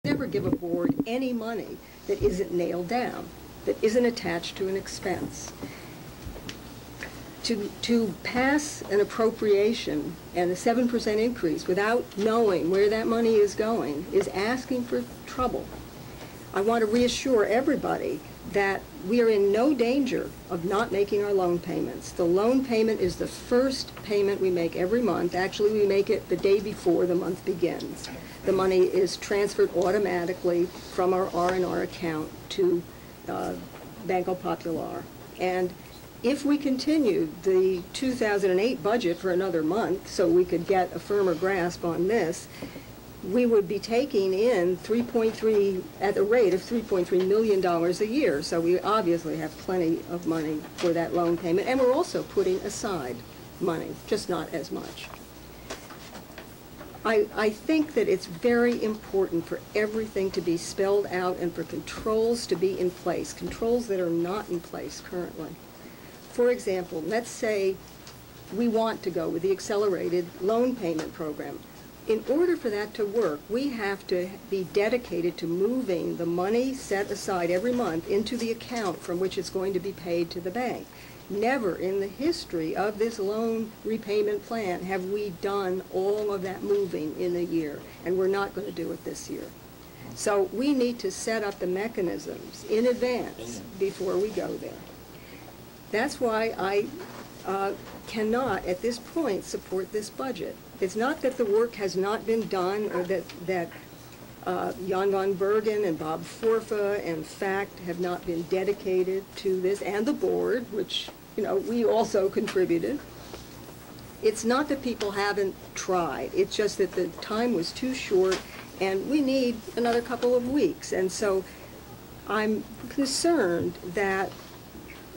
Never give a board any money that isn't nailed down, that isn't attached to an expense. To pass an appropriation and a 7% increase without knowing where that money is going is asking for trouble. I want to reassure everybody that we are in no danger of not making our loan payments. The loan payment is the first payment we make every month. Actually, we make it the day before the month begins. The money is transferred automatically from our R&R account to Banco Popular. And if we continued the 2008 budget for another month so we could get a firmer grasp on this, we would be taking in at the rate of $3.3 million a year. So we obviously have plenty of money for that loan payment. And we're also putting aside money, just not as much. I think that it's very important for everything to be spelled out and for controls to be in place, controls that are not in place currently. For example, let's say we want to go with the accelerated loan payment program. In order for that to work, we have to be dedicated to moving the money set aside every month into the account from which it's going to be paid to the bank. Never in the history of this loan repayment plan have we done all of that moving in a year, and we're not going to do it this year. So we need to set up the mechanisms in advance before we go there. That's why I cannot, at this point, support this budget. It's not that the work has not been done or that Jan van Bergen and Bob Forfa and FACT have not been dedicated to this, and the board, which we also contributed. It's not that people haven't tried. It's just that the time was too short, and we need another couple of weeks. And so I'm concerned that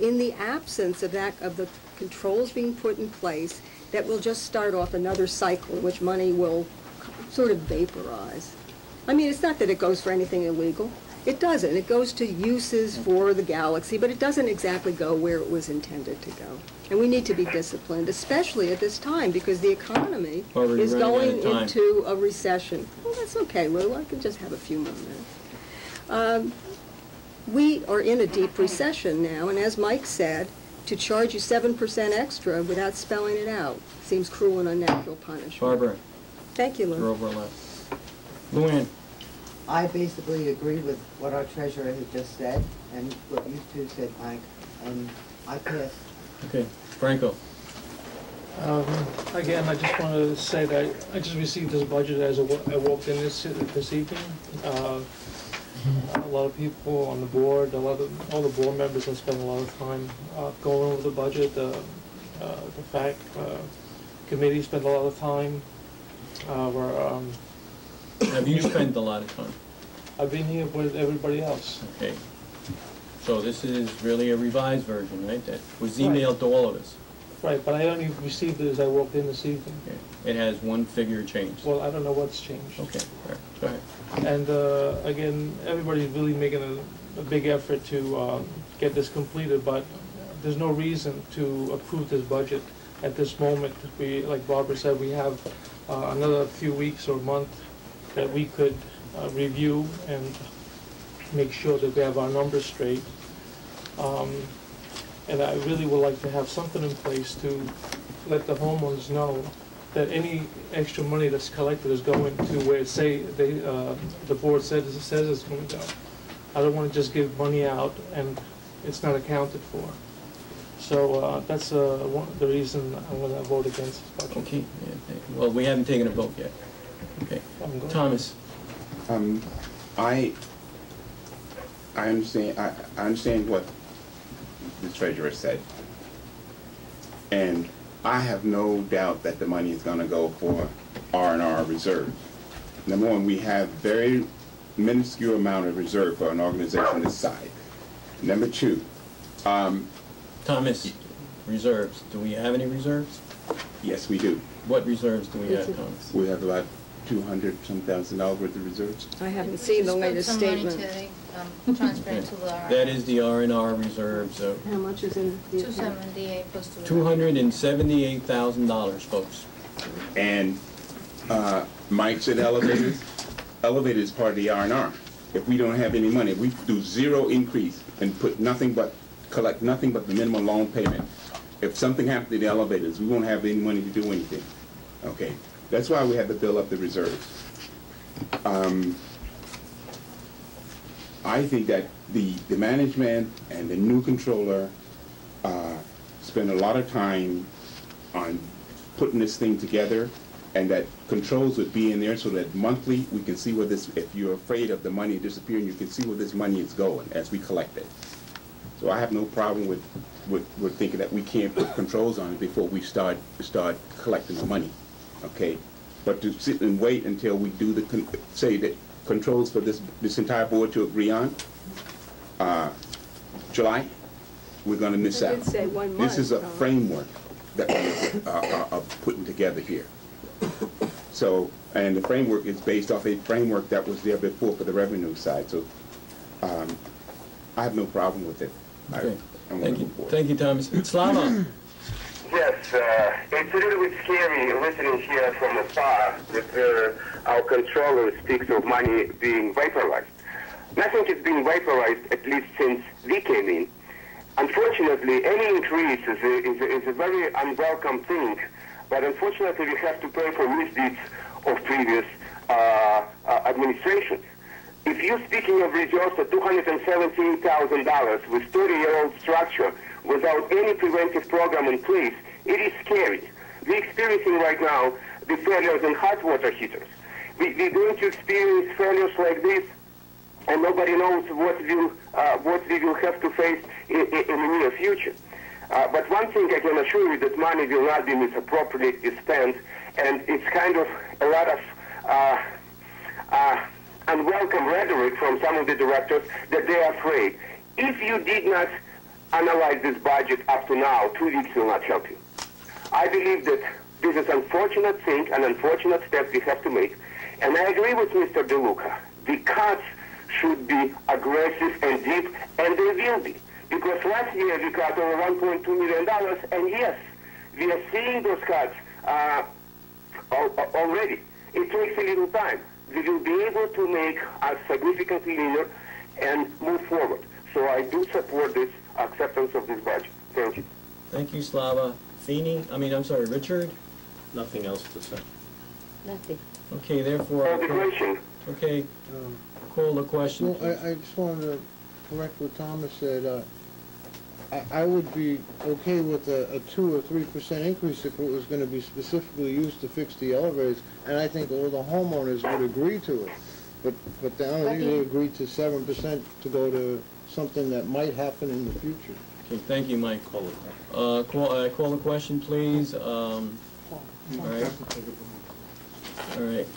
in the absence of the controls being put in place, that we'll just start off another cycle in which money will sort of vaporize. I mean, it's not that it goes for anything illegal. It doesn't. It goes to uses for the galaxy, but it doesn't exactly go where it was intended to go. And we need to be disciplined, especially at this time, because the economy is going into a recession. Well, that's okay, Lou. I can just have a few more minutes. We are in a deep recession now, and as Mike said, to charge you 7% extra without spelling it out seems cruel and unnatural punishment. Barbara. Thank you, Lou. You're overlapped. Luann. I basically agree with what our treasurer had just said and what you two said, Mike, and I pass. Okay, Franco. Again, I just wanted to say that I just received this budget as I walked in this evening. A lot of people on the board, all the board members have spent a lot of time going over the budget. The FACT committee spent a lot of time. Have you spent a lot of time? I've been here with everybody else. Okay. So this is really a revised version, right? That was emailed to all of us. Right, but I only received it as I walked in this evening. Okay. It has one figure changed. Well, I don't know what's changed. Okay, all right. Go ahead. And again, everybody's really making a big effort to get this completed, but there's no reason to approve this budget at this moment. Like Barbara said, we have another few weeks or month that we could review and make sure that we have our numbers straight. And I really would like to have something in place to let the homeowners know that any extra money that's collected is going to where the board says it's going to go. I don't want to just give money out and it's not accounted for. So that's the reason I'm going to vote against this budget. Okay. Yeah, well, we haven't taken a vote yet. Okay. Thomas. I understand. I understand what the treasurer said, and I have no doubt that the money is going to go for R&R reserve. Number one, we have very minuscule amount of reserve for an organization this size. Number two, Thomas, reserves. Do we have any reserves? Yes, we do. What reserves do we have, Thomas? We have about $200,000 worth of reserves. I haven't seen the latest statement. Transfer to the That is the R&R reserves. How much is in the account? 278 plus $278,000, folks. And Mike said elevators. elevator is part of the R&R. If we don't have any money, we do zero increase and put nothing but, collect nothing but the minimum loan payment. If something happened to the elevators, we won't have any money to do anything. Okay, that's why we had to build up the reserves. I think that the management and the new controller spend a lot of time on putting this thing together, and that controls would be in there so that monthly we can see where this, if you're afraid of the money disappearing, you can see where this money is going as we collect it. So I have no problem with thinking that we can't put controls on it before we start collecting the money, okay? But to sit and wait until we do the, say that controls for this entire board to agree on, July, we're gonna miss I out. did say 1 month. This is a framework that we are putting together here. So, and the framework is based off a framework that was there before for the revenue side, so I have no problem with it. Okay. I'm Thank gonna you. move forward. Thank you, Thomas. Slava? Yes, it's a little bit scary listening here from afar that our controller speaks of money being vaporized. Nothing is being vaporized, at least since we came in. Unfortunately, any increase is a very unwelcome thing, but unfortunately we have to pay for misdeeds of previous administrations. If you're speaking of reserves of $217,000 with 30-year-old structure without any preventive program in place, it is scary. We're experiencing right now the failures in hot water heaters. We're going to experience failures like this, and nobody knows what we will have to face in the near future. But one thing I can assure you, that money will not be misappropriately spent, and it's kind of a lot of unwelcome rhetoric from some of the directors that they are afraid. If you did not analyze this budget up to now, 2 weeks will not help you. I believe that this is an unfortunate thing, an unfortunate step we have to make, and I agree with Mr. DeLuca. The cuts should be aggressive and deep, and they will be. Because last year we cut over $1.2 million, and yes, we are seeing those cuts already. It takes a little time. We will be able to make us significantly leaner and move forward. So I do support this acceptance of this budget. Thank you. Thank you, Slava. Richard? Nothing else to say. Nothing. Okay, therefore, The question. okay, call the question, Well, please. I just wanted to correct what Thomas said. I would be okay with a 2 or 3% increase if it was going to be specifically used to fix the elevators, and I think all the homeowners would agree to it. But I don't think they agreed to 7% to go to something that might happen in the future. Okay, thank you, Mike. Call the question, please. All right. All right.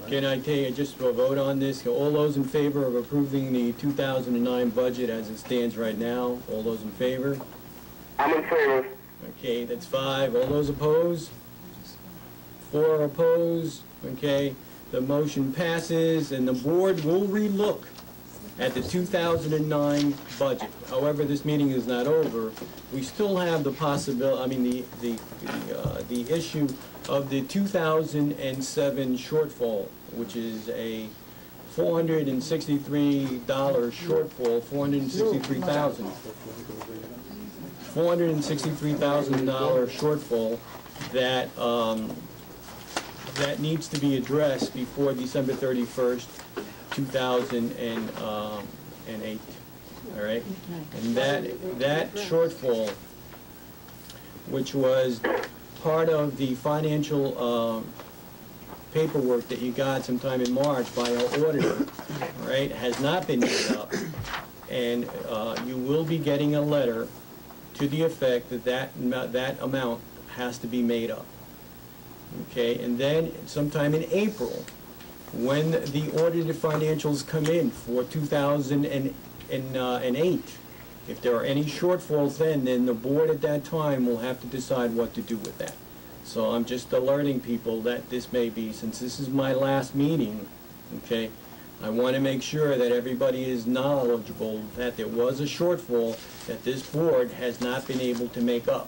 Can I take just a vote on this? All those in favor of approving the 2009 budget as it stands right now? All those in favor? I'm in favor. Okay, that's 5. All those opposed? 4 opposed. Okay, the motion passes, and the board will relook at the 2009 budget. However, this meeting is not over. We still have the possibility, the issue of the 2007 shortfall, which is a $463 shortfall, $463,000 shortfall that needs to be addressed before December 31st, 2008. All right, and that shortfall, which was part of the financial paperwork that you got sometime in March by our auditor, all right, has not been made up, and you will be getting a letter to the effect that that amount has to be made up. Okay, and then sometime in April, when the audited financials come in for 2008, if there are any shortfalls then the board at that time will have to decide what to do with that. So I'm just alerting people that this may be, since this is my last meeting, okay, I want to make sure that everybody is knowledgeable that there was a shortfall that this board has not been able to make up.